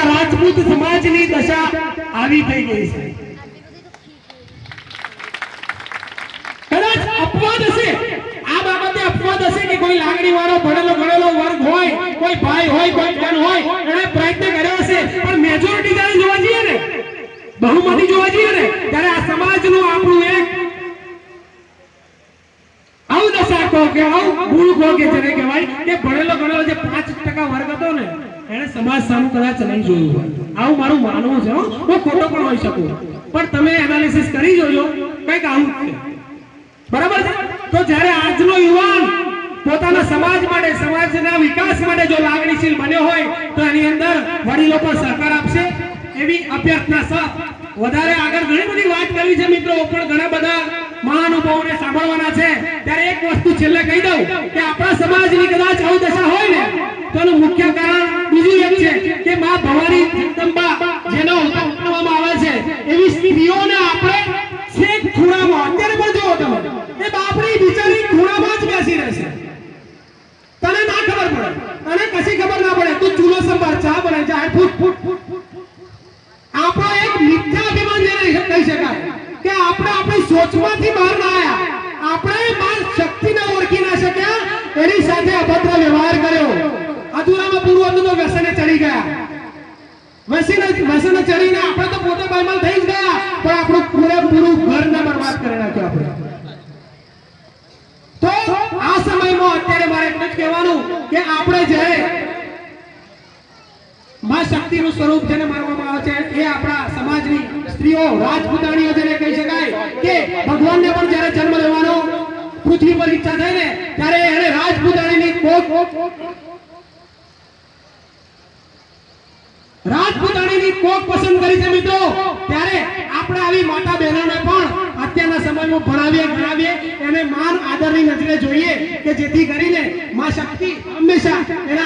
આપણા રાજપૂત સમાજની દશા આવી થઈ ગઈ છે। કદાચ અપવાદ હશે, આ બાબતે અપવાદ હશે કે કોઈ લાગણી વાળો ભણેલો ગણેલો વર્ગ હોય, કોઈ ભાઈ હોય, કોઈ બહેન હોય, એને પ્રયત્ન કર્યો હશે, પણ મેજોરિટી જ્યારે જોવા જઈએ ને, બહુમતી જોવા જઈએ ને, ત્યારે આ સમાજનું આપણું એક આવું દશા કહો કે આવું ગુણ કહો કે જેને કહેવાય કે ભણેલો ગણેલો જે 5% વર્ગ હતો ને, એને સમાજ સામું કદાચ નહીં જોયું હોય, આવું મારું માનવું છે। હું ખોટો પણ હોઈ શકું, પણ તમે એનાલિસિસ કરી જોજો, કંઈક આવું છે, બરાબર છે। તો જ્યારે આજનો યુવાન પોતાના સમાજ માટે, સમાજના વિકાસ માટે જો લાગણીશીલ બન્યો હોય તો એની અંદર વડીલો પણ સહકાર આપશે એવી અભ્યર્થના છે। વધારે આગળ ઘણી બધી વાત કરવી છે મિત્રો, પણ ઘણા બધા મહાનુભાવોને સાંભળવાના છે, ત્યારે એક વસ્તુ છેલ્લે કહી દઉં કે આપણા સમાજની કદાચ આવું દશા હોય ને તો એનું મુખ્ય કારણ બીજું એક છે કે માં ભવાની જગદંબા જેનો ઉતારવામાં આવે છે એવી સ્ત્રીઓને આપણે છેક ખૂણામાં, અત્યારે પણ જોવો તમે, એ બાપરી બિચારી ખૂણામાં જ બેસી રહેશે, તને ના ખબર પડે, તને કશી ખબર ના પડે, તું ચૂલો સંભાળ, ચા બનાવી, ચા ફૂટ ફૂટ ફૂટ ફૂટ। આપણો એક મિથ્યા અભિમાન જેને કહી શકાય કે આપણે આપણી સોચમાંથી બહાર ના આવ્યા, આપણે માં શક્તિને ઓળખી ના શક્યા, એની સાથે અભદ્ર વ્યવહાર કર્યો, અધૂરામાં પૂરું હતું તો વ્યસને ચડી ગયા, વ્યસને ચડીને આપણે તો પોતે બાયમાલ થઈ જ ગયા, પણ આપણું પૂરેપૂરું ઘરને બરબાદ કરી નાખ્યું આપણે। તો આ સમયમાં અત્યારે મારે એટલું જ કહેવાનું કે આપણે જ્યારે માં શક્તિનું સ્વરૂપ જેને માનવામાં આવે છે એ આપણા સમાજની સ્ત્રીઓ, રાજપૂતાણીઓ જેને કહી શકાય કે ભગવાનને પણ જ્યારે જન્મ લેવાનો પૃથ્વી પર ઈચ્છા થઈ ને ત્યારે એને રાજપૂતાણીની કોક પસંદ કરી છે મિત્રો। ત્યારે આપણે આવી માતા બહેનોને પણ અત્યારના સમયમાં ભણાવીએ, ગણાવીએ, એને માન આદરની નજરે જોઈએ કે જેથી કરીને માં શક્તિ હંમેશા એના